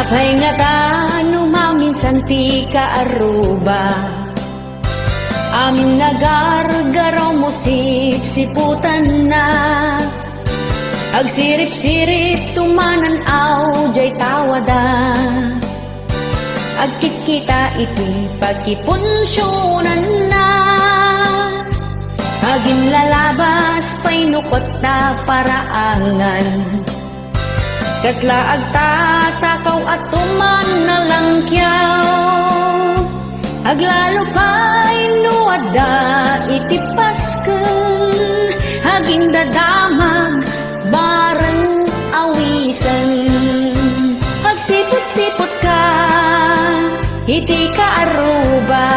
Apay nga tano maminsan ti kaaruba, amin nagargaraw mo sip-siputan na. Agsirip-sirip tumananaw jay tawada, agkikita iti pagkipunsyonan na. Agin lalabas pa'y nukot na paraangan, kasla agtatakaw at tuman na langkyaw. Aglalo pa'y nuada iti pasken, aging dadamag bareng awisan. Agsipot-sipot ka iti kaaruba,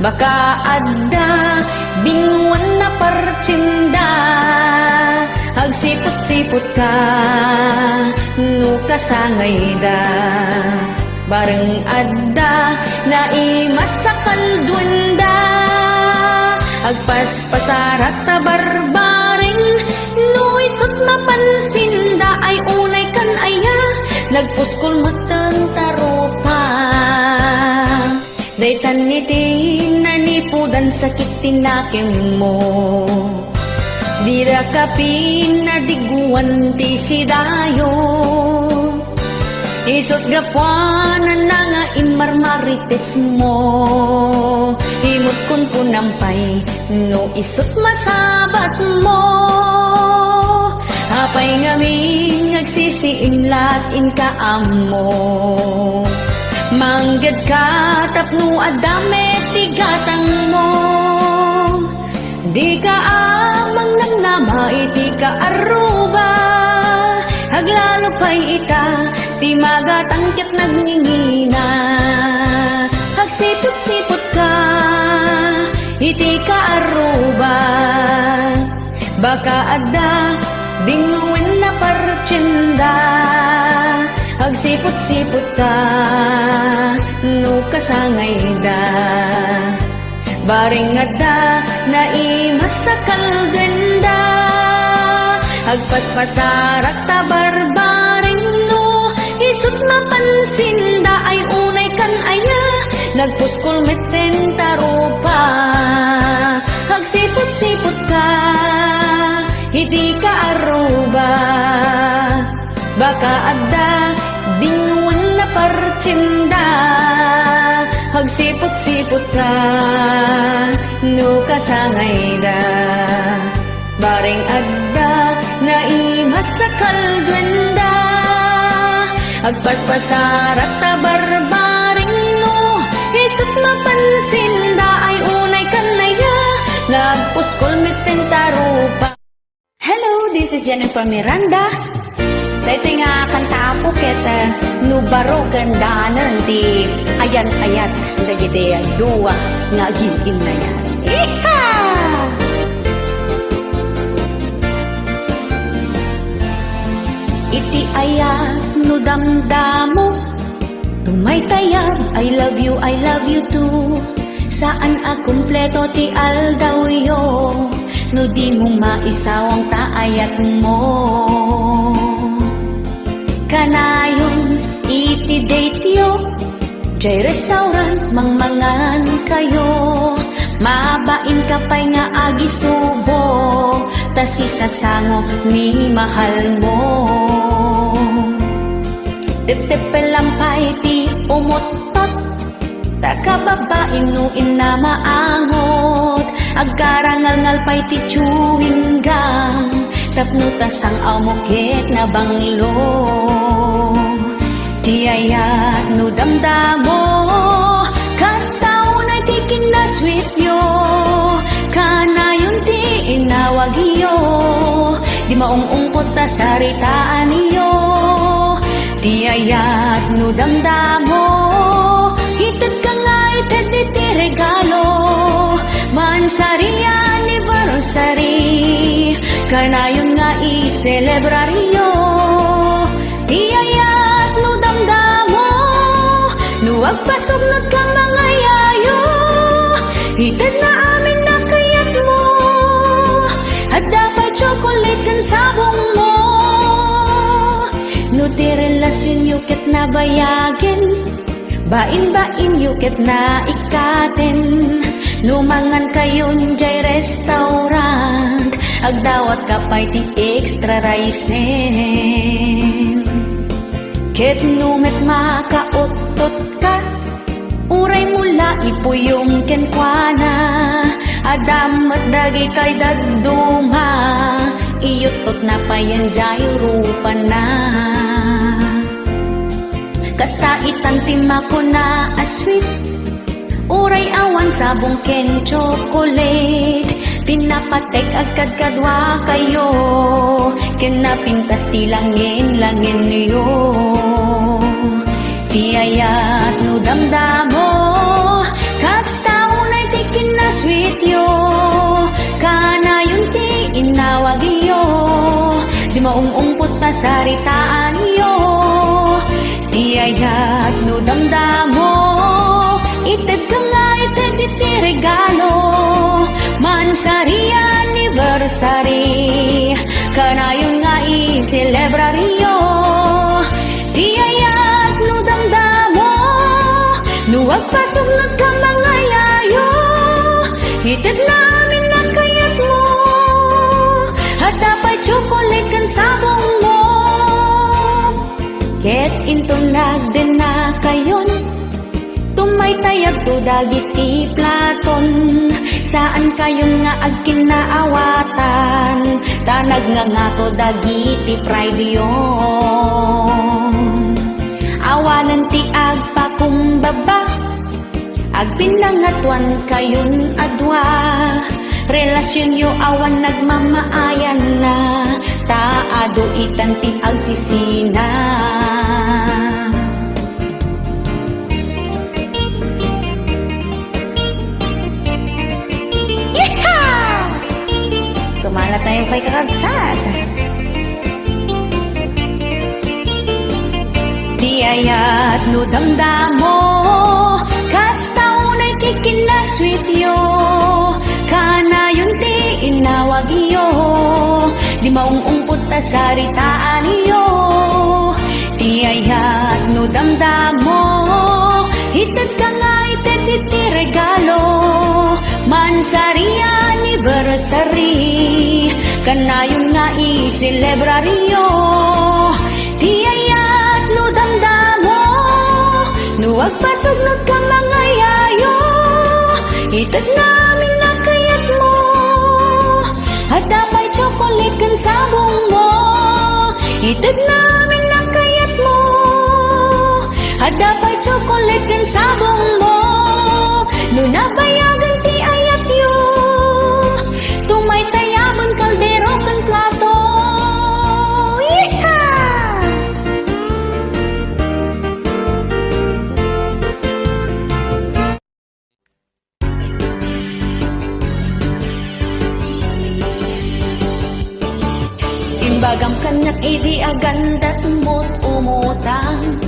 baka adda binguan na partsinda. Agsipot-sipot ka no kasangay da, bareng adda na imasakal duwanda. Agpaspasarat ta barbaring no isot mapansinda, ay unay kan aya nagpuskol matang taropa. Daytan iti nanipudan sakit tinakim mo, dira ka pinadiguan ti sidayo. Isot gapuanan na nga inmarmarites mo, himot kun punampay no isot masabat mo. Apay ngaming agsisiinlat in kaamo, manggad ka tapno adame tigatang mo. Di ka amang nang nama iti ka aruba, aglalo pa'y ita ti magatangkit nagngingina. Agsipot-sipot ka iti ka aruba, baka adda binguin na partsinda. Agsipot-sipot ka no kasangay da, baring adda na imasakal ganda. Agpaspasarat ta barbaring no isot mapansinda, ay unay kan aya nagpuskol meten tarupa. Agsipot-sipot ka iti ka aruba, baka adda binguan na partsinda. Agsipot-sipot ka no kasangay da, baring adda na imasakal duwanda. Agpaspasarat ta barbaring no isot mapansinda, ay unay kanaya nagpuskol meten tarupa. Hello, this is Jennifer Miranda. Sa ito nga kanta po keta nubaro gandanan di ayan-ayat dagiti duwa nga gilgil na yan. Iha! Iti ayat no damdamo, tumaytayab I love you too. Saan akumpleto ti aldawyo, no di mo maisawang taayat mo. Kanayon iti date yo, jay restaurant mangmangan kayo. Mabain ka pa'y nga agisubo, tas isasango ni mahal mo. Teptepelampay ti umutot, takababain no inamaangot. Agkarangal-ngal pa'y ti chewing gum, tapno tasang amuket na banglo. Ti ayat no damdamo, kastaw na ti kinasweet yo. Kanayon ti inawagyo, di maungungkot ta saritaan yo. Ti ayat no damdamo, hitad ka nga itad iti regalo. Mansari anniversary, kanayon nga i-celebraryo. Ti ayat no damdamo, no agpasugnod ka mga yayo. Hitad na amin na kayat mo, at dapat chocolate kan sabong mo. No tirela relasyon yuket na bayagin, bain-bain yuket na ikaten. Lumangan kayon jay restaurant, agdawat kapay ti extra ricen. Ket numet makautot ka, uray mula ipuyong kenkwana, adam at dagi kay dagduma, iyutot na payan jay rupa na. Kasta itantima ko na asweet, uray awan sabong ken chocolate, tinapatek agad kadwa kayo, ken napintas ti langin niyo. Ti ayat no damdamo, kasta unay ti kinasweet yo, kana yun ti inawag iyo, di maungungpot na saritaan yo. Ti ayat no damdamo, ited ka nga ited iti regalo, mansari anniversary, kanayon nga i-celebraryo. Ti ayat no damdamo, nuwag pasok nagkamangayayo, ited namin na kayat mo, at dapat chocolate kan sabong mo. Ket intong nagden na kayon, tumaytayag to dagiti platon, saan kayon nga agkinaawatan, tanag nga to dagiti pride yon. Awanan ti agpakumbaba, agpinangatuan kayon adwa, relasyon yo awan nagmamaayan na, taado itan ti agsisina. Sumala tayo kay kakabsat. Di ayat no damdamo, kasta unay kikinasweet yo, kana yun ti inawag iyo, di maungungpot na saritaan iyo. Di ayat no damdamo, ited ka nga ited iti regalo, mansari anniversary, kanayon nga i-celebraryo. Ti ayat no damdamo, nuwag pasugnod ka mga yayo, ited namin na kayat mo, at dapay chocolate kan sabong mo, ited namin na kayat mo, at dapay chocolate kan sabong mo. Nunabayagan ti ayat yo, tumaytayaban kaldero kan plato. Yeehaw! Imbagam kanyak idi agandat mo't umutang,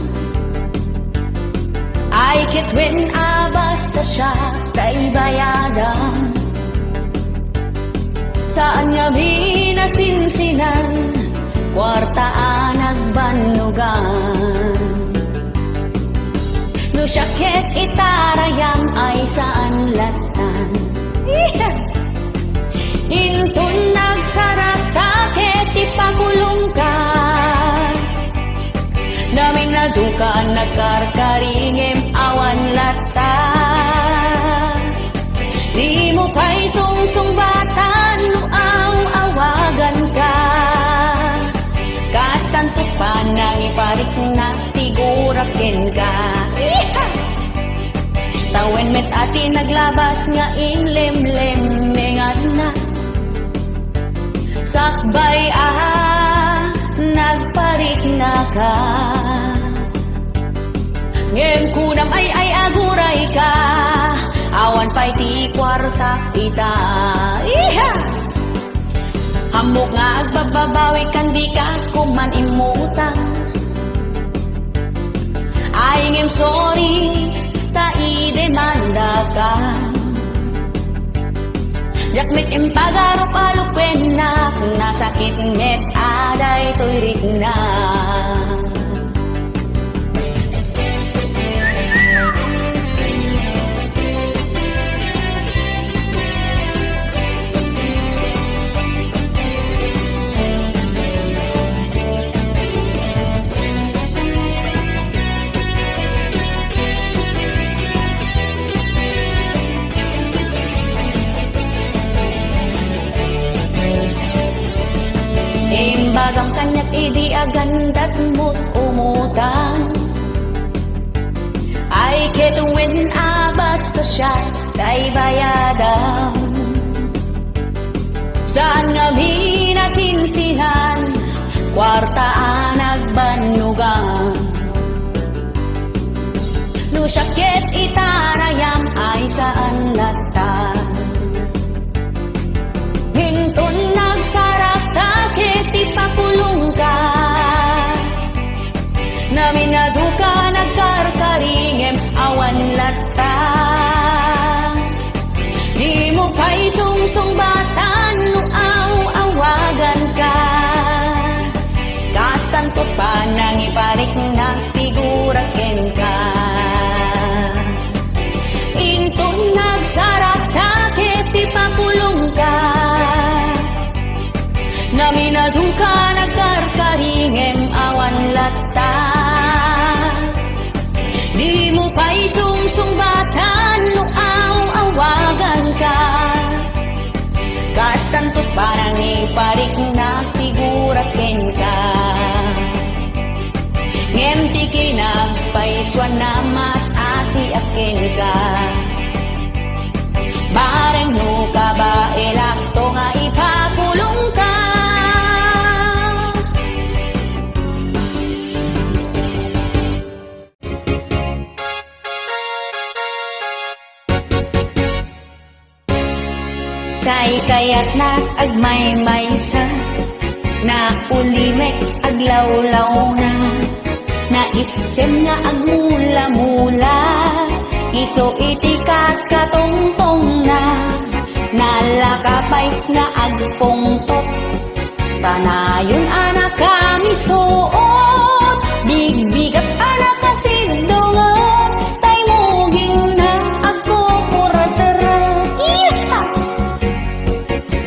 ay kitwin basta siya tay bayadan, saan nga minasinsinan, kwartaan nagbanugan. No syakit itarayam ay saan latan, intun nagsarata ket ipakulong ka, namin nadukan nagkarkaringem awan lata. Di mo kay sungsung batan no awagan ka, kastan tupan nang iparik na tigurakin ka. Tawen met ati naglabas nga inlemlem nengan na, sakbay nagparik na ka. Ngem kunam ay aguray ka, awan pa'y ti kwarta ita. Iha! Hamok nga agbababawi kandi ka kuman imutang, ay ngem sorry ta idemanda ka. Jakmit impagarop alukwen na, nasakit met aday to'y rik na. Imbagang kanya't idi agandat mo't umutan. Ay ketuwin basta siya kay bayadan. Saan nga minasinsinan, kwartaan nagbanugan. No syakit itanayam ay saan latan. Hintun nagsarak takit ipakulong ka. Naminaduka nagkarkaringem awan lata. Di mo kay sungsong batan no awagan ka. Kastantot pa nang iparik nagtiguraken ka. Intong nagsarak takit ipakulong ka. Naminaduka nagkarkaringem awan lata. Di mo kay sungsong batan no awagan ka. Kastantot parang iparik nagtiguraken ka. Ngem ti kinagpaiswan na mas asiaken ka. Bareng no ka ba ilakto nga ipakulong ka. Kay-kayat na agmay-maysa, na ulimek aglawlaw na, na isem nga agmula-mula, iso itikat katongtong na, nalakapay na agpongtot, tanayon anak kami suot, bigbigat anak kasidongot, tay muging na agkukurateret.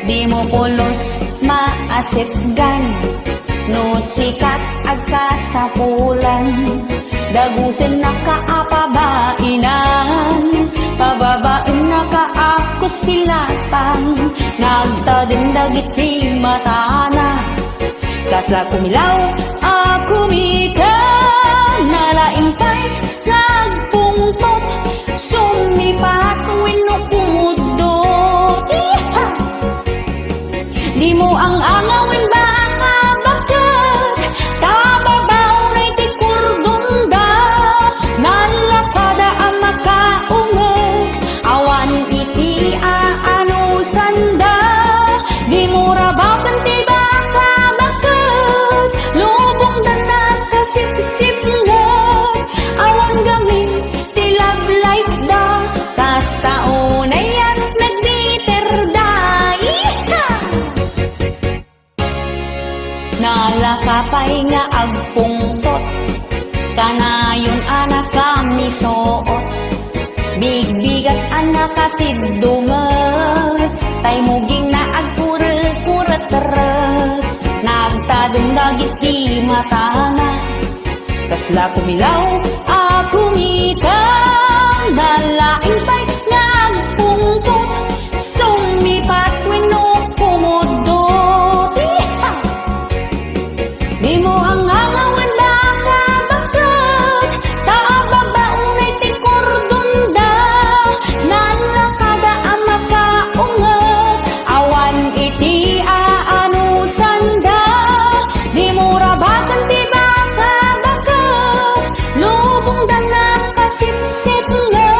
Di mo pulos maasitgan, no sikat agkasapulan, dagusin na kaapabainan, pababain na kaakos silapang, nagtadin dagit di matana, kasla kumilaw akumita, nalaing pa'y nagpungtot, sumipat wino kumudot. Di mo ang angawin baka bakat, tababaw na itikurdunda, nalakada ang makaungot, awan iti aanusanda. Di mo rabakan ti baka bakat, lubong na nakasip-sip na, awan gamin ti love light da, kasta unay at nagbiter da. Nalakapay nga agpungtot, kanayon anak kami suot, bigbigat anak kasidungat, tay muging na agkuret-kuret-ret, nagtadong-dagit di matana, kasla kumilaw akumita, nalaing pa'y nagpungtot, sumipat wino kumudot. Di mo ang angawin baka bakat, tababaon ay tikordunda, nalakada ang makaungat, awan iti aanusanda. Di mo rabatan ti baka bakat, lubong da nakasip-sip nga,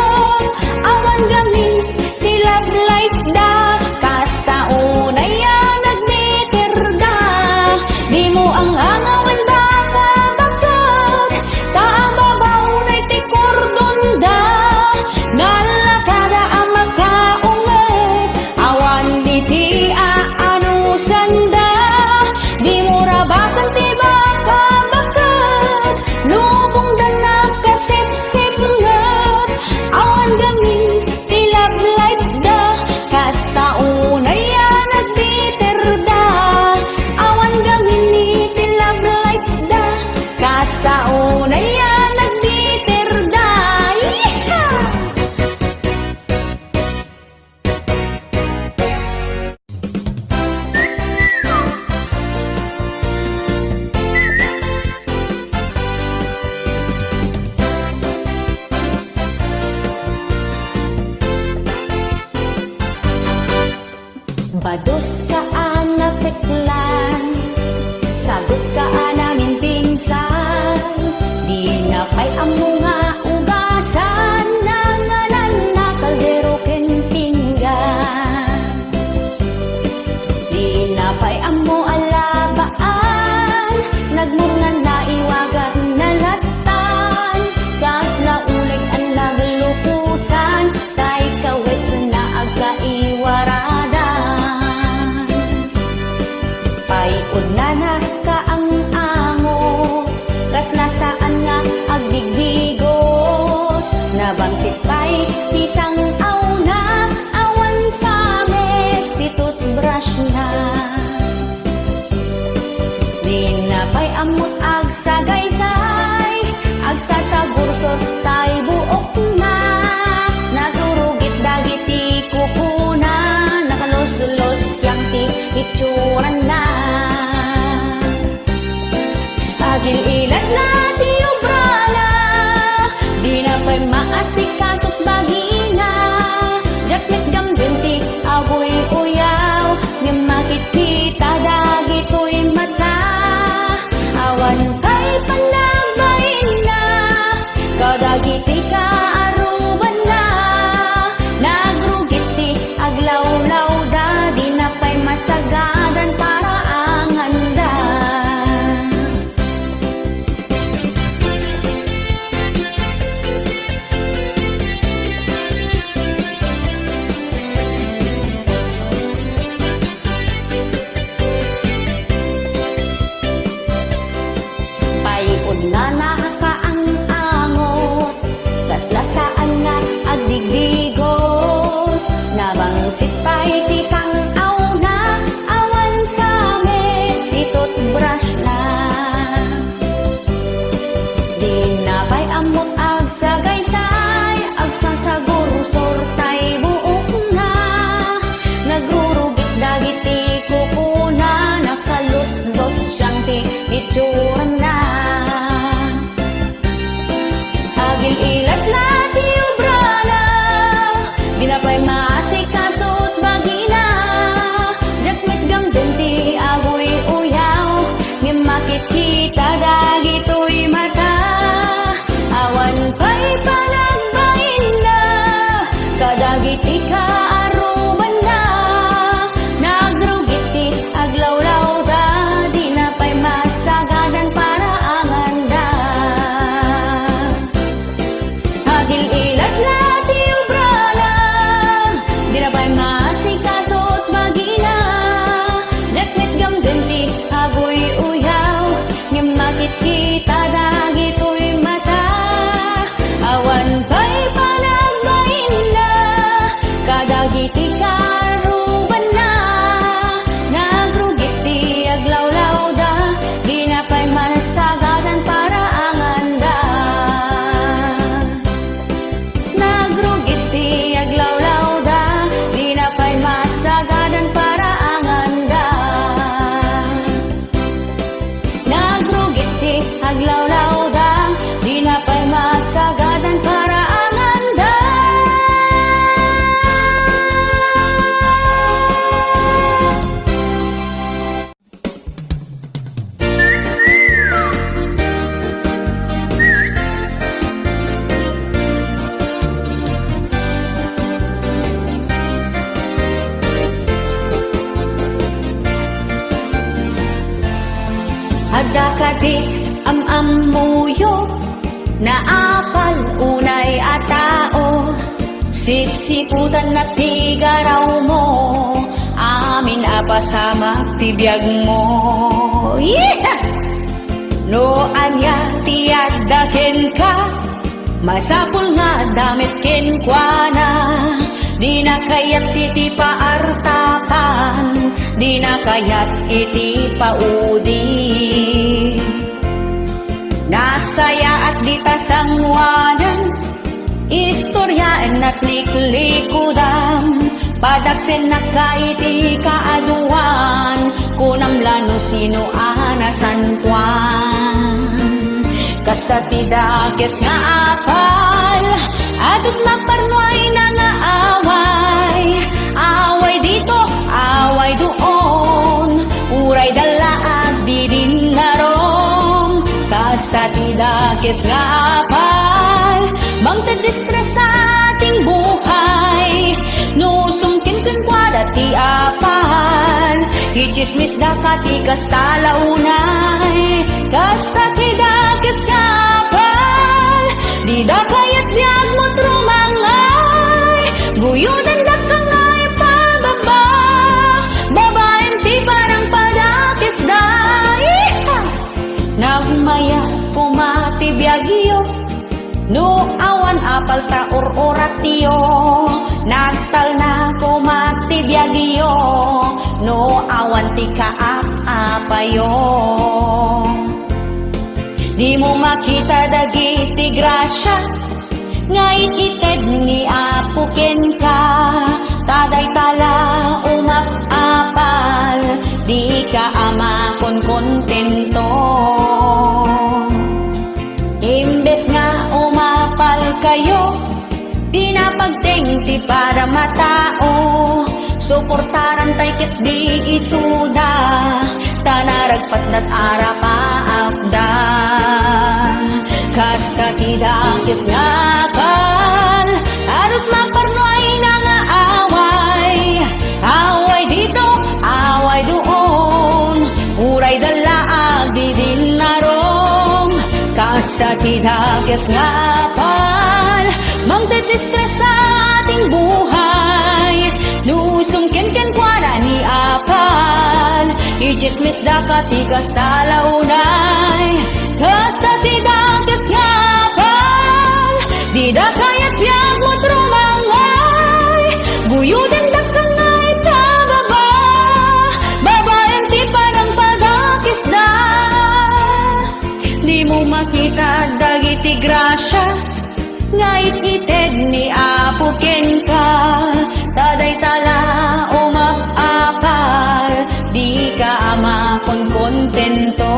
paiod na kaang ango, kas nasaan nga agdigdigos, nabangsit pa'y isang na awan sa met, ti toothbrush na. Di na pa'y amot agsagaysay, agsasabursot tay buok na, naturugit dagiti kukuna, nakalos-los yang ti itsuran na. Agil ilat na ti obrala, di na pa'y maasikasot bagina, jaklit gambin ti agoy uyaw, nga makikita dagito'y mata, awan pa'y panagbain na, kadagiti ka aruban na, nagrugit ti aglawlaw da, di na pa'y masagadan para ang handa. Paiod na nakaang angot, kas lasaan nga agdigdigos, nabangsit pa'y tisang na awan sa met, ti toothbrush na. Di na pa'y amot agsagaysay, agsasagursor tay buok na, nagrurugit dagiti kukuna, nakalusdos siyang ti itsuran na. Agil ilat na ti obrala, di na pa'y maasikasot bagina, jakmet gambin ti agoy uyaw, nga makikita dagito'y mata, awan pa'y panagbain na, kadagiti ka aruban na, nagrugit ti aglawlaw da, di na pa'y masagadan para ang handa. Agil ilat na ti obrala, di na pa'y maasikasot bagina, jakmet gambin ti agoy uyaw, nga makikita dagito'y mata, awan pa'y panagbain na, kadagiti ka aruban na, nagrugit ti aglawlaw da, di na pa'y masagadan para ang handa. Nagrugit ti aglawlaw da, di na pa'y masagadan para ang handa. Nagrugit ti aglawlaw da, di na pa'y masagadan para ang handa. Adda kadik am-amuyo, na apal unay atao, sipsiputan na tigaraw mo, amin apasamak tibiyag mo. Yeah! No anya tiyadaken ka, masapul nga damit kenkwana, di na kayat iti paartapan, di na kayat iti paudi. Nasaya at di tasangwanan, istoryaan at liklikudan, padagsen na kaiti kaaduan, kunam lano sino anasan kwan. Kasta tidakes nga apal, adut maparnoy na nga away, away dito, away doon, uray dalaag di din narom. Kasta tidakes nga apal, bang tadistres sa ating buhay, nusungkin ken kwada ti apal, ichismis da kati kasta launay, kasta tidakes nga apal, di da kayat biag mo trumangay, guyudan da kangay pababa, babaeng ti parang padakes No awan apal ta or-oratiyo, nagtal na ko matibyagiyo, no awan ti kaap-apayo. Di mo makita dagiti grasya, ngait ited ni apuken ka, taday tala umap-apal, di ka ama kon kontento. Imbes nga umapal kayo, di na pagtengti para matao, suportaran tay ket di isuda, tanaragpat dat ara paapda. Kas katidakis ngakal, adot maparnoy na nga away, away dito, away doon, uray dalaag di din narong. Kas katidakis ngakal, magdedistres sa ating buhay, nusungkin-ken kwara ni apal, ijismis da katigas talaunay. Kas katidakis ngapal, di da kayat biyag mo trumangay, guyuden da kangay pababa, babaeng ti parang pagakis da. Di mo makita dagiti grasya, ngait ited ni apuken ka, taday tala umap-apal, di ka ama kon kontento.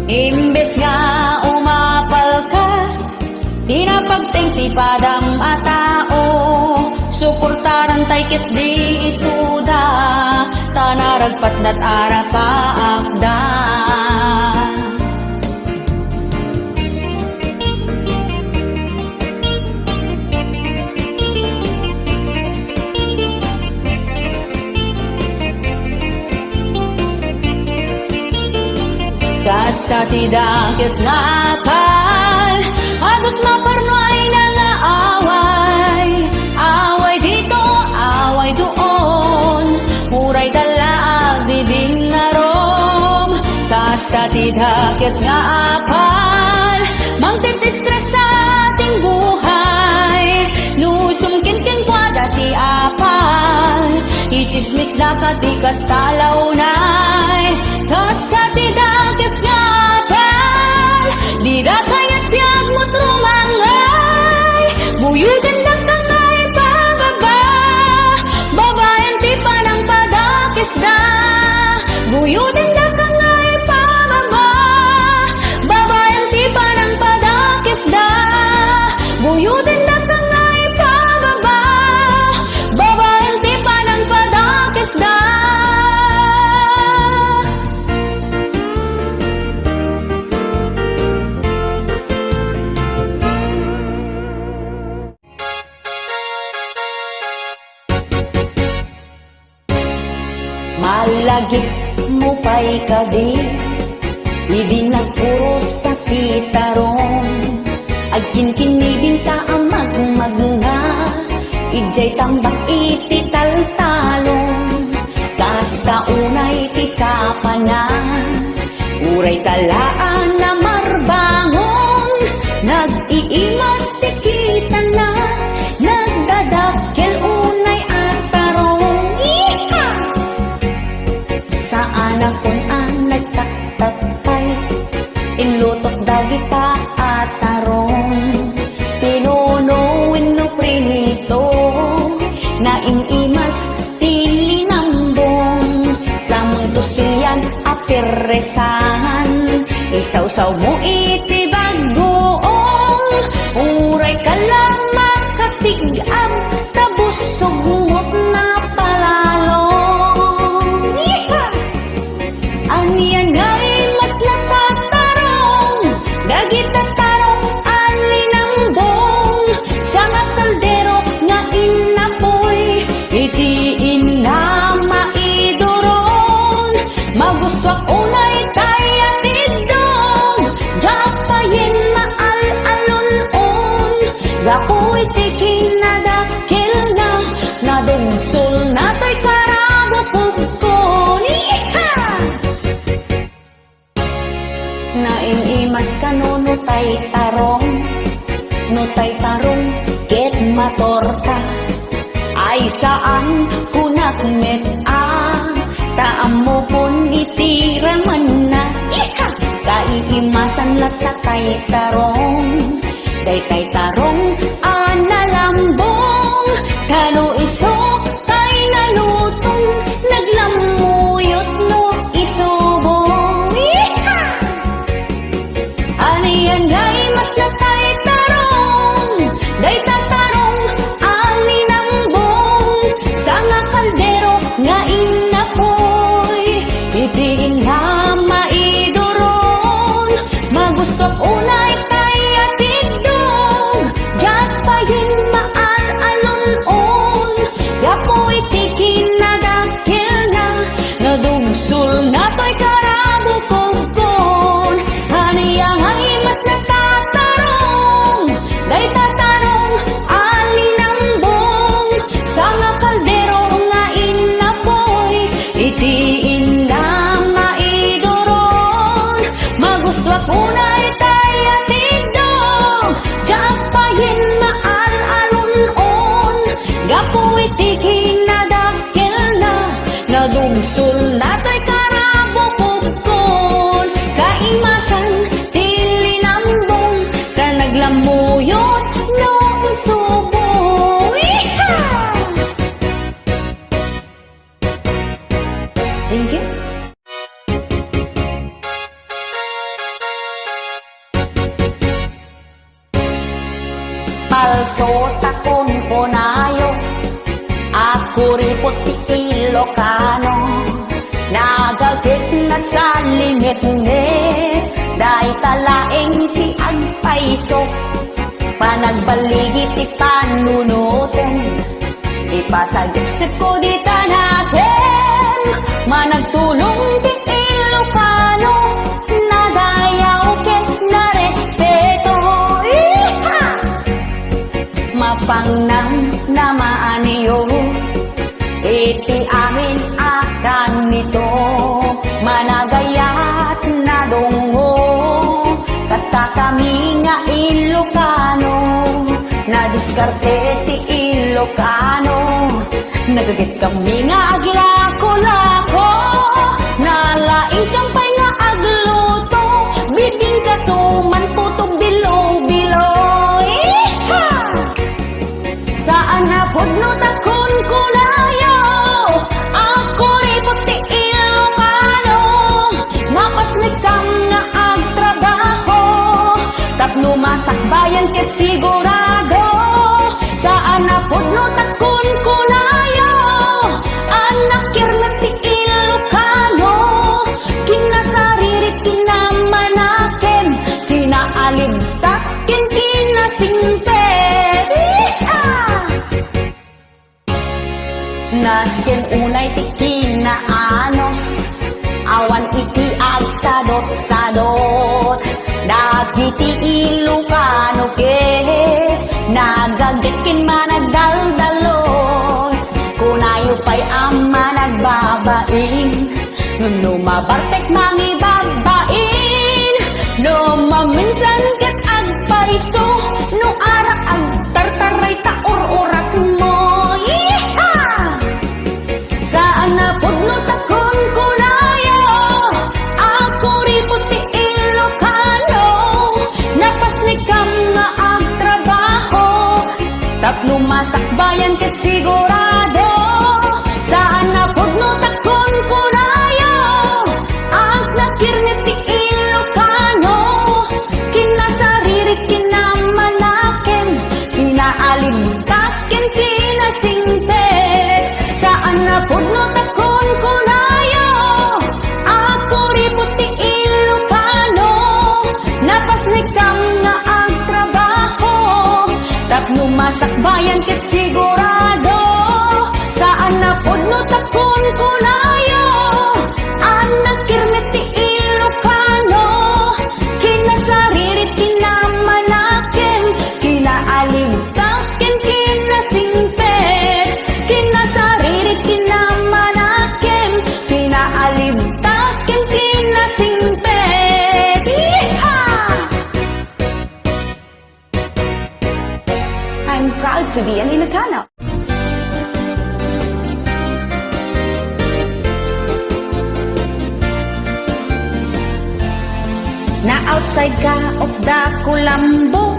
Imbes nga umapal ka, di na pagtengti padam atao, suportaran tay ket di isuda, tanaragpat dat ara paakda. Kas katidakis ngapal, adot maparnoy na nga away, away dito, away doon, uray dalaag di din narom. Kas katidakis ngapal, magdedistres sa ating buhay, nusumkin-kin kwa dati apal, ichismis da katikas talaunay. Kas katidakis ngapal, di da kayat biyag mo trumangay, buyugan da kangay pababa, babaeng ti panang padakis da, buyugan da kangay pababa, babaeng ti panang padakis da, buyugan da kangay pababa, babaeng ti panang padakis da. Malagip mo pa'y kadi, idi nagpuros kapitarong, agkin kinibinta ang magmagna, ijay tambak iti taltalong, kas kaunay ti sapanan, uray talaan na marbangon, nag-iimas ti kita na, nagdadakkel unay at tarong. Saan akon ang nagtaktatay, inlutok dagita at tarong, tinunuin no prinito, naingimas tilinambong, sa mundo silyan apiresan, isaw-saw mo iti bagoong, uray ka lang makatigam, tabos sugungot na palalong. Aniyan nga'y mas natatarong, dagita tarong alinambong, sa nga kaldero nga inapoy, iti ina maidoron, magustwak unay tayatidong, japayin maal-alon-on, gapoy ti kinadakil na, nadungsul nato'y karabukog ko, niha! Naing imas ka no tay tarong, no tay tarong, ket matorta. Ay saan kunak met taam mo pun itiraman na. Kaiimasan lata tay tarong, day tay tarong analambong, kano iso tay nalutong, naglamuyot no isobong. Aniyan day mas na tay tarong, day tatarong alinambong, sa nga kaldero nga inapoy, itiin na maidoron, magusto unay tay atidog, jak payin maal-alon-on, yapoy tikin na dakil na, nadugsul na to'y karabukog-kon, haniyang ay mas natatarong, day tatarong alinambong, sa nga kaldero nga inapoy, itiin na maidoron, magustuak unay tay atidog, jak payin maal-alon-on, gapoy tikin na dakil na, nadugsul na to'y karabukog-kon, kaimasan tilinambong, ka naglamuyot no isubong. Thank you. Palso takon ponayo, ako ripot ti Ilocano, nagagit na sa limit ne, day talaeng ti agpaiso, panagbaligi ti panunuten, ipasagipsip ko di tanakem, managtulong ti Ilocano, nadayaw ket na respeto. Mapangnang na maaniyo, iti amin akan nito, managayat na dongo, kasta kami nga Ilocano, na diskarte ti Ilocano, nagagit kami nga aglako-lako, nalaing kampay nga agluto, bibing kasuman puto bilo-bilo. Saan hapod no takon kunayo, ako ripot ti Ilocano, napaslikam nga agtrabaho, tapno masakbayan ket sigurado. Saan hapod no takon kunayo, anak kirna ti Ilocano, kinasaririt kinamanakem, kinaalibtak ken kinasingpet. Nasken unay ti kinaanos, awan iti agsadot-sadot, dagiti Ilocano ke, nagagit kin managdaldalos, kunayo pa'y ama nagbabain, lumabartek mangibabain, lumaminsan ket agpaiso, no arak agtartaray ta or-orak mo. Saan na pudno takon kunayo, ako ripot ti Ilocano, napaslikam nga agtrabaho, tapno masakbayan ket sigurado. Saan na pudno takon kunayo, ag nakirnet ti Ilocano, kinasaririt kinamanakem, kinaalimtak ken kinasingpet. Saan na pudno takon kunayo, ako ripot ti Ilocano, napaslikam nga agtrabaho, tapno masakbayan ket sigurado. Saan na pudno takon kunayo, anak kirmet ti Ilocano, kinasaririt kinamanakem, kinaalimtak ken kinasingpet, kinasaririt kinamanakem, kinaalimtak ken kinasingpet. Yeehaw! outside ka of the kulambo,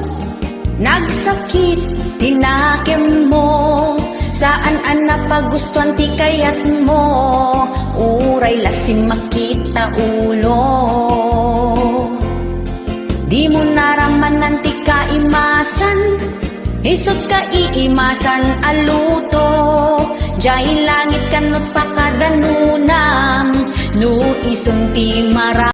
nagsakit tinakim mo, saan an napagustuhan ti kayat mo, uray lasin makita ulo. Di mo naramanan ti kaimasan, isot ka iimasan aluto, jay langit kanot pakadanunam, no isun ti mara.